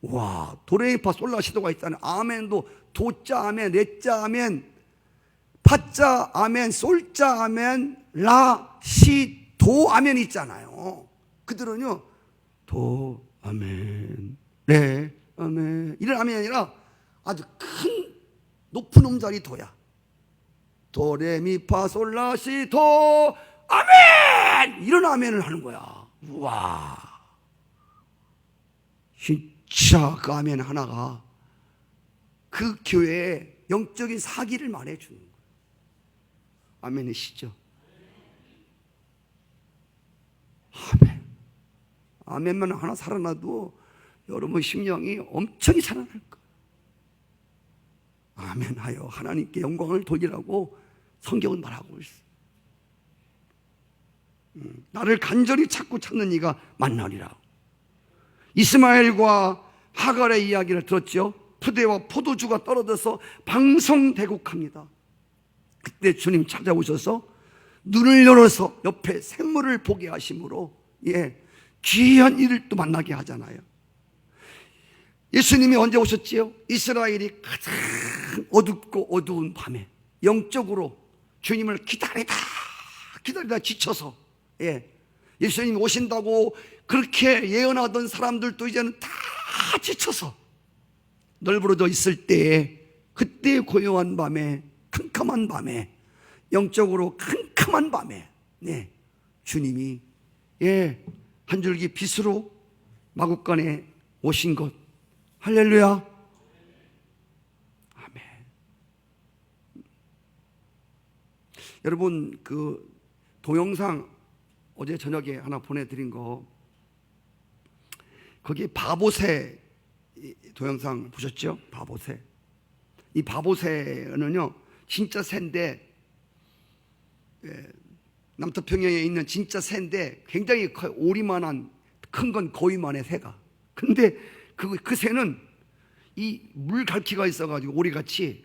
와, 도레미파 솔라시도가 있잖아요. 아멘도 도자 아멘, 레자 아멘, 파자 아멘, 솔자 아멘, 라, 시, 도 아멘 있잖아요. 그들은요, 도 아멘, 레 아멘, 이런 아멘이 아니라 아주 큰 높은 음자리 도야. 도레미파 솔라시 도 아멘, 이런 아멘을 하는 거야. 우와, 진짜 그 아멘 하나가 그 교회의 영적인 사기를 말해주는 거예요. 아멘이시죠? 아멘. 아멘만 하나 살아나도 여러분 심령이 엄청 살아날 거예요. 아멘하여 하나님께 영광을 돌리라고 성경은 말하고 있어요. 나를 간절히 찾는 이가 만나리라. 이스마엘과 하갈의 이야기를 들었죠. 푸대와 포도주가 떨어져서 방송대곡합니다. 그때 주님 찾아오셔서 눈을 열어서 옆에 샘물을 보게 하심으로 귀한 이를 또 만나게 하잖아요. 예수님이 언제 오셨지요? 이스라엘이 가장 어둡고 어두운 밤에 영적으로 주님을 기다리다 지쳐서 예수님이 오신다고 그렇게 예언하던 사람들도 이제는 다 지쳐서 널브러져 있을 때에, 그때 고요한 밤에, 캄캄한 밤에, 영적으로 캄캄한 밤에 주님이 한 줄기 빛으로 마구간에 오신 것. 할렐루야. 아멘. 여러분, 그 동영상 어제 저녁에 하나 보내드린 거, 거기 바보새 동영상 보셨죠? 바보새. 이 바보새는요 진짜 새인데, 남태평양에 있는 진짜 새인데 굉장히 오리만한, 큰 건 거위만의 새가. 근데 그 새는 이 물갈퀴가 있어가지고 오리같이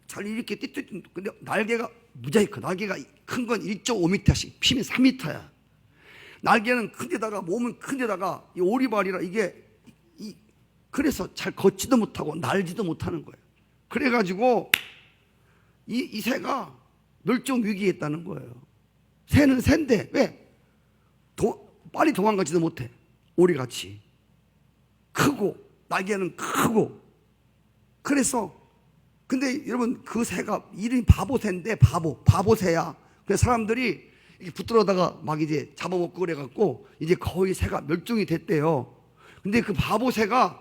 잘 이렇게 띠띠, 근데 날개가 무지하게 커. 날개가 큰 건 1.5m씩, 피면 3m야. 날개는 큰데다가, 몸은 큰데다가 이 오리발이라 이게 그래서 잘 걷지도 못하고 날지도 못하는 거예요. 그래가지고 이 새가 멸종 위기에 있다는 거예요. 새는 새인데 왜? 빨리 도망가지도 못해. 오리같이 크고 날개는 크고. 그래서 근데 여러분, 그 새가 이름이 바보새인데 바보새야. 그래서 사람들이 붙들어다가 막 이제 잡아먹고 그래갖고 이제 거의 새가 멸종이 됐대요. 근데 그 바보새가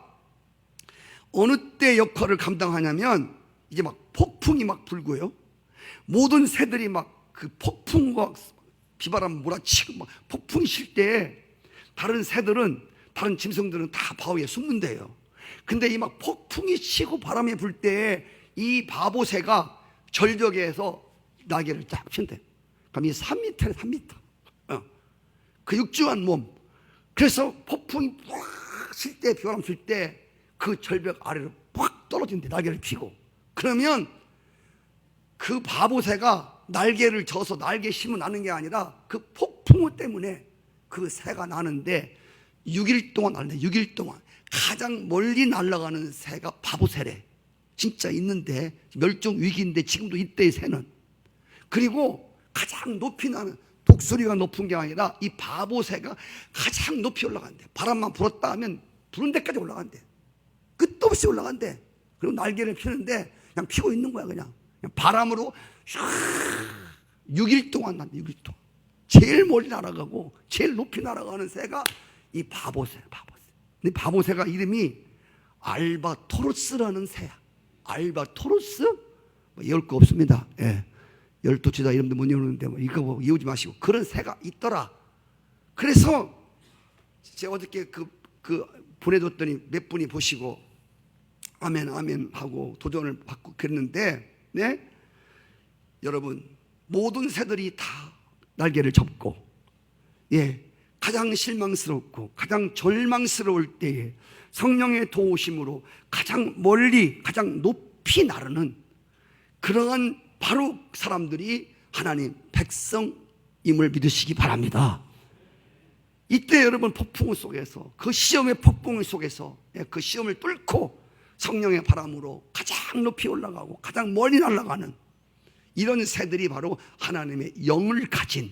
어느 때 역할을 감당하냐면, 이제 막 폭풍이 막 불고요, 모든 새들이 막 그 폭풍과 비바람 몰아치고 막 폭풍이 칠 때 다른 새들은, 다른 짐승들은 다 바위에 숨는데요. 근데 이 막 폭풍이 치고 바람이 불 때 이 바보새가 절벽에서 날개를 딱 핀대. 그럼 이 3m래, 3m. 그 육중한 몸. 그래서 폭풍이 확 칠 때, 비바람 칠 때 그 절벽 아래로 확 떨어진대, 날개를 펴고. 그러면 그 바보새가 날개를 져서 날개 힘은 나는 게 아니라 그 폭풍 때문에 그 새가 나는데 6일 동안 날래. 6일 동안 가장 멀리 날아가는 새가 바보새래. 진짜 있는데, 멸종 위기인데 지금도 이때의 새는. 그리고 가장 높이 나는, 독수리가 높은 게 아니라 이 바보새가 가장 높이 올라간대. 바람만 불었다 하면 부른 데까지 올라간대. 끝도 없이 올라간대. 그리고 날개를 피는데 그냥 피고 있는 거야. 그냥 바람으로 6일 동안 난다. 6일 동안 제일 멀리 날아가고 제일 높이 날아가는 새가 이 바보새. 근데 바보새가 이름이 알바토로스라는 새야. 알바토로스? 뭐 외울 거 없습니다. 12지다 이름도 못 외우는데 뭐 이거 뭐 외우지 마시고, 그런 새가 있더라. 그래서 제가 어저께 그 보내줬더니 몇 분이 보시고 아멘 아멘 하고 도전을 받고 그랬는데, 여러분, 모든 새들이 다 날개를 접고 가장 실망스럽고 가장 절망스러울 때에 성령의 도우심으로 가장 멀리, 가장 높이 나르는 그러한 바로 사람들이 하나님 백성임을 믿으시기 바랍니다. 이때 여러분, 폭풍 속에서, 그 시험의 폭풍 속에서 그 시험을 뚫고 성령의 바람으로 가장 높이 올라가고 가장 멀리 날아가는 이런 새들이 바로 하나님의 영을 가진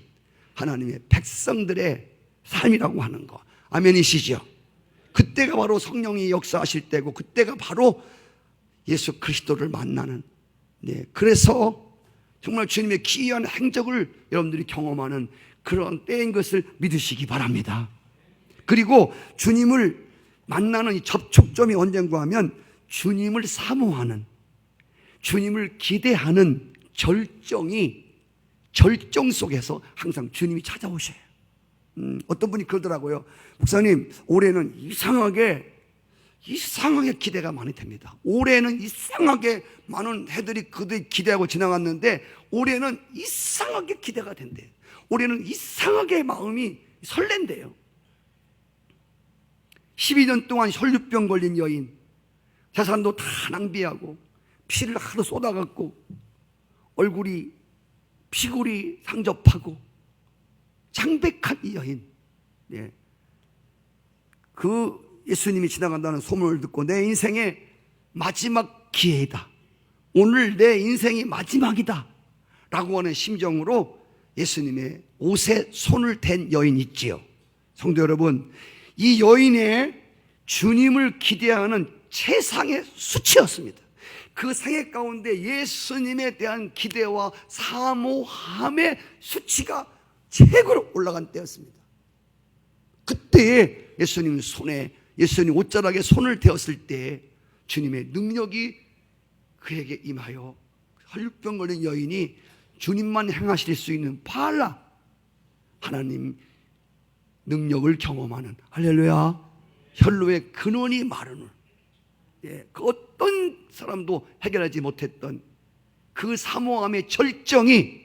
하나님의 백성들의 삶이라고 하는 거. 아멘이시죠? 그때가 바로 성령이 역사하실 때고, 그때가 바로 예수 그리스도를 만나는, 그래서 정말 주님의 기이한 행적을 여러분들이 경험하는 그런 때인 것을 믿으시기 바랍니다. 그리고 주님을 만나는 이 접촉점이 언젠가 하면 주님을 사모하는, 주님을 기대하는 절정 속에서 항상 주님이 찾아오셔요. 어떤 분이 그러더라고요. 목사님, 올해는 이상하게 기대가 많이 됩니다. 올해는 이상하게 많은 해들이 그들 기대하고 지나갔는데 올해는 이상하게 기대가 된대요. 올해는 이상하게 마음이 설렌대요. 12년 동안 혈류병 걸린 여인, 재산도 다 낭비하고 피를 하도 쏟아갖고 얼굴이 피골이 상접하고 창백한 이 여인, 그 예수님이 지나간다는 소문을 듣고 내 인생의 마지막 기회이다, 오늘 내 인생이 마지막이다 라고 하는 심정으로 예수님의 옷에 손을 댄 여인이 있지요. 성도 여러분, 이 여인의 주님을 기대하는 최상의 수치였습니다. 그 생애 가운데 예수님에 대한 기대와 사모함의 수치가 최고로 올라간 때였습니다. 그때에 예수님 옷자락에 손을 대었을 때 주님의 능력이 그에게 임하여 혈류병 걸린 여인이 주님만 행하실 수 있는 발라 하나님 능력을 경험하는, 할렐루야, 혈루의 근원이 마르는, 그 어떤 사람도 해결하지 못했던 그 사모함의 절정이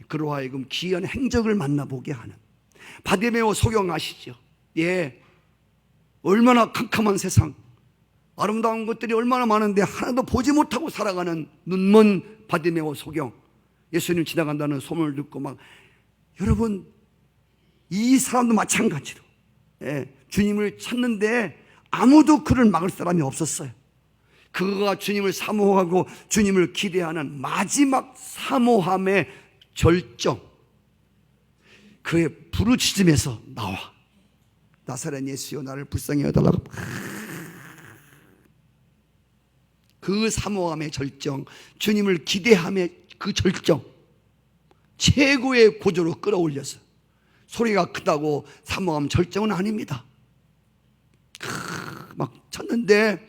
그로 하여금 귀한 행적을 만나보게 하는, 바디메오 소경 아시죠? 얼마나 캄캄한 세상, 아름다운 것들이 얼마나 많은데 하나도 보지 못하고 살아가는 눈먼 바디메오 소경, 예수님 지나간다는 소문을 듣고 막, 여러분, 이 사람도 마찬가지로 주님을 찾는데 아무도 그를 막을 사람이 없었어요. 그가 주님을 사모하고 주님을 기대하는 마지막 사모함의 절정, 그의 부르짖음에서 나와 나사렛 예수여 나를 불쌍히 여달라고, 그 사모함의 절정, 주님을 기대함의 그 절정, 최고의 고조로 끌어올려서, 소리가 크다고 사모함 절정은 아닙니다. 막 쳤는데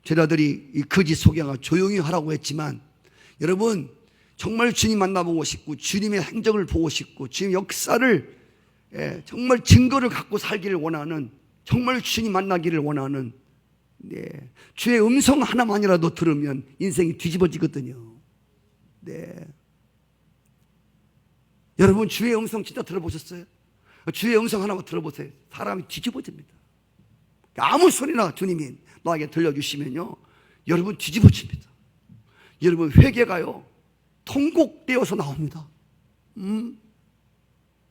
제자들이 이 거짓 소경아 조용히 하라고 했지만, 여러분, 정말 주님 만나보고 싶고 주님의 행적을 보고 싶고 주님 역사를 정말 증거를 갖고 살기를 원하는, 정말 주님 만나기를 원하는, 주의 음성 하나만이라도 들으면 인생이 뒤집어지거든요. 여러분, 주의 음성 진짜 들어보셨어요? 주의 음성 하나만 들어보세요. 사람이 뒤집어집니다. 아무 소리나 주님이 나에게 들려주시면요, 여러분 뒤집어집니다. 여러분, 회개가요 통곡되어서 나옵니다.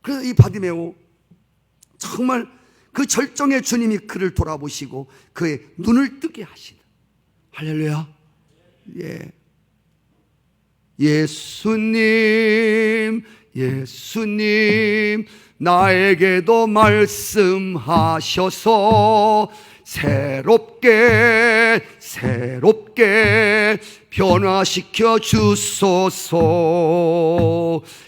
그래서 이 바디메오, 정말 그 절정의 주님이 그를 돌아보시고 그의 눈을 뜨게 하시는, 할렐루야. 예수님 나에게도 말씀하셔서 새롭게 변화시켜 주소서.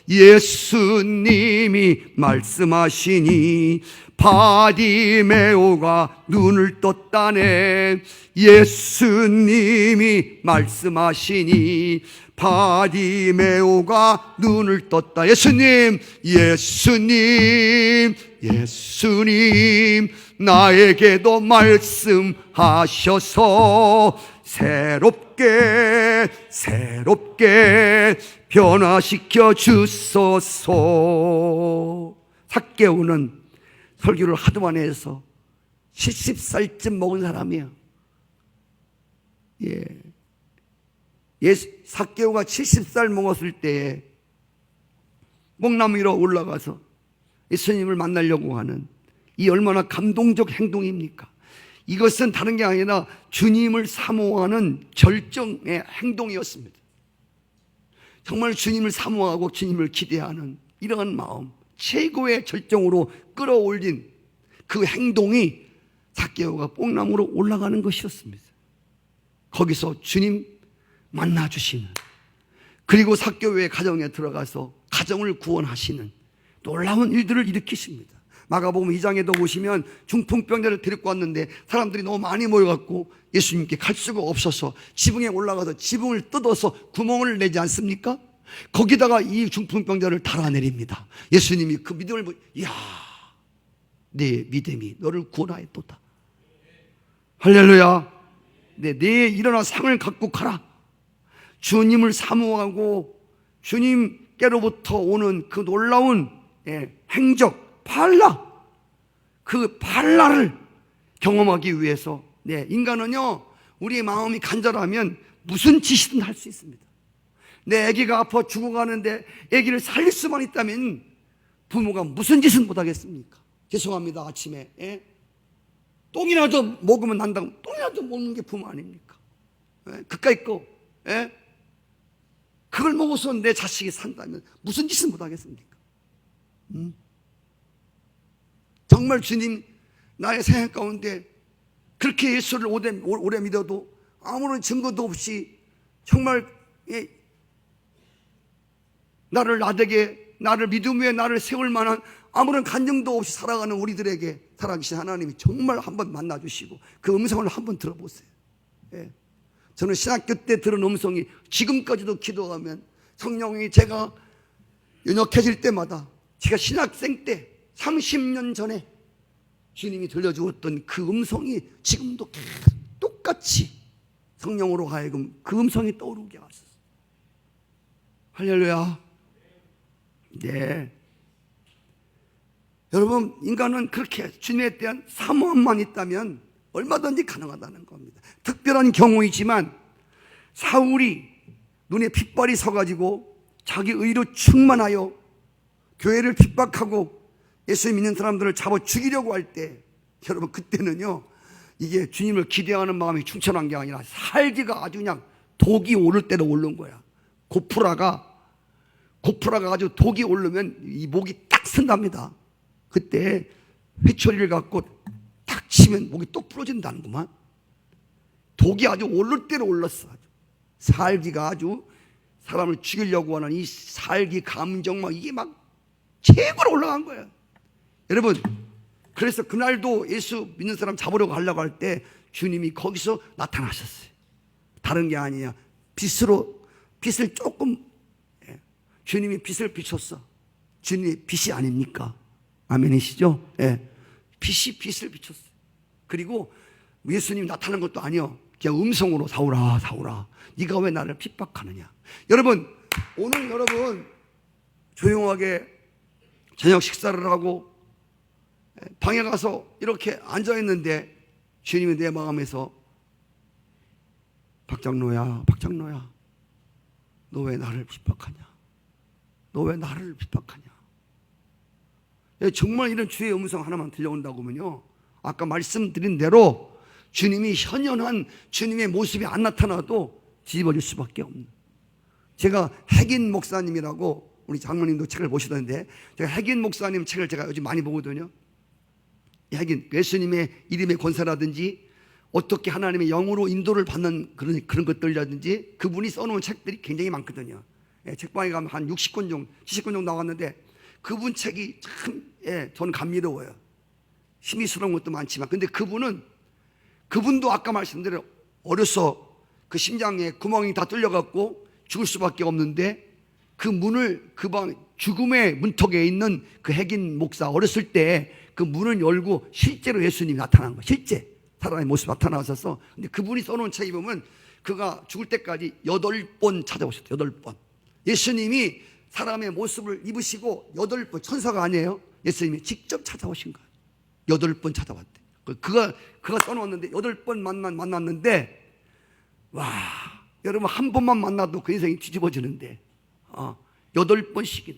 예수님이 말씀하시니 바디메오가 눈을 떴다네. 예수님이 말씀하시니 바디메오가 눈을 떴다. 예수님 나에게도 말씀하셔서 새롭게 변화시켜 주소서. 삭개오는 설교를 하도 많이 해서 70살쯤 먹은 사람이에요. 삭개오가 70살 먹었을 때에 뽕나무 위로 올라가서 예수님을 만나려고 하는 이 얼마나 감동적 행동입니까? 이것은 다른 게 아니라 주님을 사모하는 절정의 행동이었습니다. 정말 주님을 사모하고 주님을 기대하는 이러한 마음, 최고의 절정으로 끌어올린 그 행동이 삭개오가 뽕나무로 올라가는 것이었습니다. 거기서 주님 만나주시는, 그리고 삭개오의 가정에 들어가서 가정을 구원하시는 놀라운 일들을 일으키십니다. 마가복음 2장에도 보시면 중풍병자를 데리고 왔는데 사람들이 너무 많이 모여갖고 예수님께 갈 수가 없어서 지붕에 올라가서 지붕을 뜯어서 구멍을 내지 않습니까? 거기다가 이 중풍병자를 달아내립니다. 예수님이 그 믿음을 보고 이야, 내 믿음이 너를 구원하였도다. 할렐루야. 내 일어나 상을 갖고 가라. 주님을 사모하고 주님께로부터 오는 그 놀라운 행적, 발라, 그 발라를 경험하기 위해서 인간은요, 우리의 마음이 간절하면 무슨 짓이든 할 수 있습니다. 내 아기가 아파 죽어가는데 아기를 살릴 수만 있다면 부모가 무슨 짓은 못하겠습니까? 죄송합니다. 아침에 똥이라도 먹으면 난다고 똥이라도 먹는 게 부모 아닙니까? 그까이 거 그걸 먹어서 내 자식이 산다면 무슨 짓은 못하겠습니까? 정말 주님, 나의 생각 가운데 그렇게 예수를 오래 믿어도 아무런 증거도 없이 정말 나를 나되게, 나를 믿음 위에 나를 세울 만한 아무런 간증도 없이 살아가는 우리들에게 살아계신 하나님이 정말 한번 만나주시고 그 음성을 한번 들어보세요. 저는 신학교 때 들은 음성이 지금까지도 기도하면 성령이 제가 연약해질 때마다, 제가 신학생 때 30년 전에 주님이 들려주었던 그 음성이 지금도 똑같이 성령으로 하여금 그 음성이 떠오르게 하셨어요. 할렐루야. 네. 여러분, 인간은 그렇게 주님에 대한 사모함만 있다면 얼마든지 가능하다는 겁니다. 특별한 경우이지만 사울이 눈에 핏발이 서가지고 자기 의로 충만하여 교회를 핍박하고 예수 믿는 사람들을 잡아 죽이려고 할 때, 여러분 그때는요, 이게 주님을 기대하는 마음이 충천한 게 아니라 살기가 아주 그냥 독이 오를 때로 오른 거야. 고프라가 아주 독이 오르면 이 목이 딱 쓴답니다. 그때 회초리를 갖고 탁 치면 목이 똑 부러진다는구만. 독이 아주 오를 대로 올랐어. 살기가 아주 사람을 죽이려고 하는 이 살기 감정 이게 막 최고로 올라간 거예요. 여러분, 그래서 그날도 예수 믿는 사람 잡으려고 하려고 할 때 주님이 거기서 나타나셨어요. 다른 게 아니야. 빛을 조금, 주님이 빛을 비췄어. 주님이 빛이 아닙니까? 아멘이시죠? 빛이 빛을 비췄어요. 그리고 예수님이 나타난 것도 아니요, 그냥 음성으로 사울아, 사울아, 네가 왜 나를 핍박하느냐. 여러분, 오늘 여러분 조용하게 저녁 식사를 하고 방에 가서 이렇게 앉아있는데 주님이 내 마음에서 박장로야, 박장로야, 너 왜 나를 핍박하냐? 너 왜 나를 핍박하냐? 정말 이런 주의 음성 하나만 들려온다고 하면요, 아까 말씀드린 대로 주님이 현현한 주님의 모습이 안 나타나도 뒤집어질 수밖에 없는. 제가 핵인 목사님이라고, 우리 장모님도 책을 보시던데, 제가 핵인 목사님 책을 제가 요즘 많이 보거든요. 핵인, 예수님의 이름의 권세라든지 어떻게 하나님의 영으로 인도를 받는 그런 것들이라든지 그분이 써놓은 책들이 굉장히 많거든요. 책방에 가면 한 60권 정도, 70권 정도 나왔는데 그분 책이 참, 저는 감미로워요. 희미스러운 것도 많지만, 근데 그분도 아까 말씀드린 어려서 그 심장에 구멍이 다 뚫려갖고 죽을 수밖에 없는데 그 문을, 그 방, 죽음의 문턱에 있는 그 핵인 목사 어렸을 때 그 문을 열고 실제로 예수님이 나타난 거예요. 실제 사람의 모습 나타나셔서. 근데 그분이 써놓은 책에 보면 그가 죽을 때까지 8번 찾아오셨대요. 8번. 예수님이 사람의 모습을 입으시고 8번, 천사가 아니에요. 예수님이 직접 찾아오신 거예요. 8번 찾아왔대. 그가 써놓았는데 8번 만났는데, 와, 여러분 한 번만 만나도 그 인생이 뒤집어지는데 8번씩이나.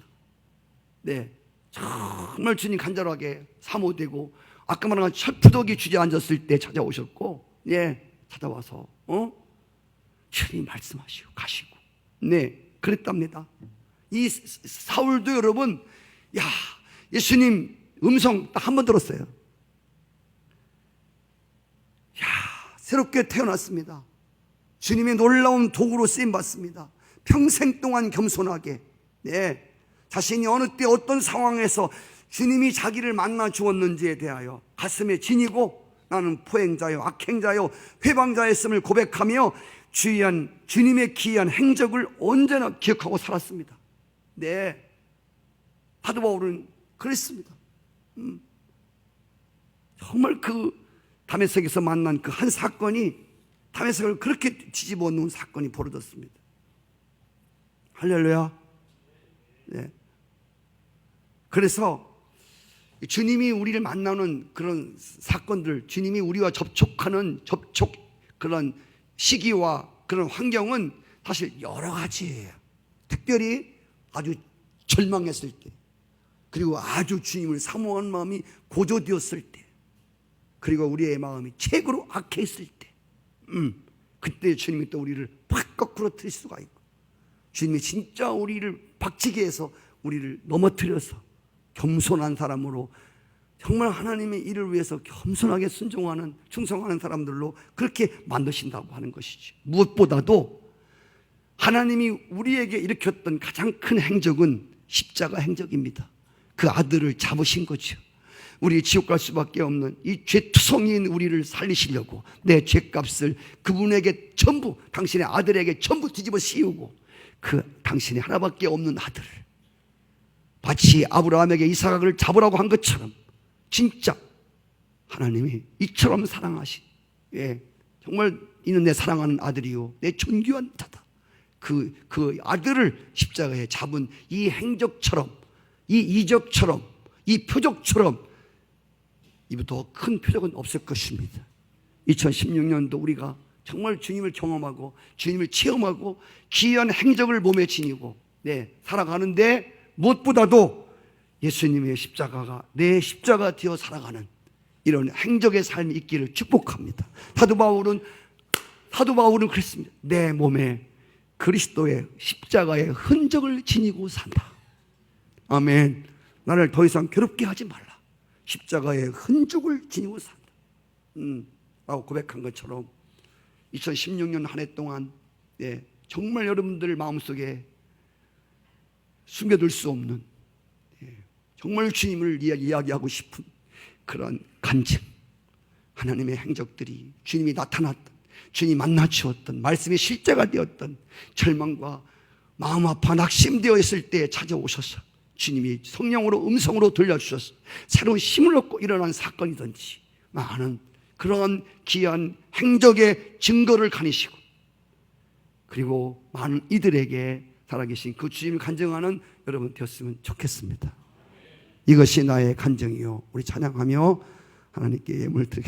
네, 정말 주님 간절하게 사모되고, 아까 말한 철푸덕이 주저앉았을 때 찾아오셨고, 찾아와서 주님 말씀하시고 가시고, 그랬답니다. 이 사울도 여러분, 예수님 음성 딱 한 번 들었어요. 새롭게 태어났습니다. 주님의 놀라운 도구로 쓰임 받습니다. 평생 동안 겸손하게, 자신이 어느 때 어떤 상황에서 주님이 자기를 만나 주었는지에 대하여 가슴에 지니고 나는 포행자요 악행자요 회방자였음을 고백하며 주님의 기이한 행적을 언제나 기억하고 살았습니다. 네, 사도 바울은 그랬습니다. 정말 그 다메섹에서 만난 그 한 사건이 다메섹을 그렇게 뒤집어 놓은 사건이 벌어졌습니다. 할렐루야. 네. 그래서 주님이 우리를 만나는 그런 사건들, 주님이 우리와 접촉하는 그런 시기와 그런 환경은 사실 여러 가지예요. 특별히 아주 절망했을 때, 그리고 아주 주님을 사모하는 마음이 고조되었을 때, 그리고 우리의 마음이 최고로 악했을 때, 그때 주님이 또 우리를 팍 거꾸로 틀 수가 있고, 주님이 진짜 우리를 박치게 해서 우리를 넘어뜨려서 겸손한 사람으로 정말 하나님의 일을 위해서 겸손하게 순종하는 충성하는 사람들로 그렇게 만드신다고 하는 것이지. 무엇보다도 하나님이 우리에게 일으켰던 가장 큰 행적은 십자가 행적입니다. 그 아들을 잡으신 거죠. 우리 지옥 갈 수밖에 없는 이 죄투성이인 우리를 살리시려고 내 죄값을 그분에게 전부, 당신의 아들에게 전부 뒤집어 씌우고 그 당신의 하나밖에 없는 아들을 마치 아브라함에게 이삭을 잡으라고 한 것처럼 진짜 하나님이 이처럼 사랑하신, 정말 이는 내 사랑하는 아들이요 내 존귀한 자다. 그 아들을 십자가에 잡은 이 행적처럼, 이 이적처럼, 이 표적처럼 이보다 큰 표적은 없을 것입니다. 2016년도 우리가 정말 주님을 경험하고 주님을 체험하고 기이한 행적을 몸에 지니고 살아가는데, 무엇보다도 예수님의 십자가가 내 십자가 되어 살아가는 이런 행적의 삶이 있기를 축복합니다. 사도 바울은 그랬습니다. 내 몸에 그리스도의 십자가의 흔적을 지니고 산다. 아멘. 나를 더 이상 괴롭게 하지 말라. 십자가의 흔적을 지니고 산다. 라고 고백한 것처럼 2016년 한 해 동안 정말 여러분들 마음속에 숨겨둘 수 없는, 정말 주님을 이야기하고 싶은 그런 간증, 하나님의 행적들이, 주님이 나타났던, 주님이 만나 주었던, 말씀의 실제가 되었던, 절망과 마음 아파 낙심되어 있을 때 찾아오셔서 주님이 성령으로 음성으로 들려주셔서 새로운 힘을 얻고 일어난 사건이든지 많은 그런 귀한 행적의 증거를 가니시고, 그리고 많은 이들에게 살아계신 그 주님을 간증하는 여러분 되었으면 좋겠습니다. 이것이 나의 간증이요. 우리 찬양하며 하나님께 예물을 드리겠습니다.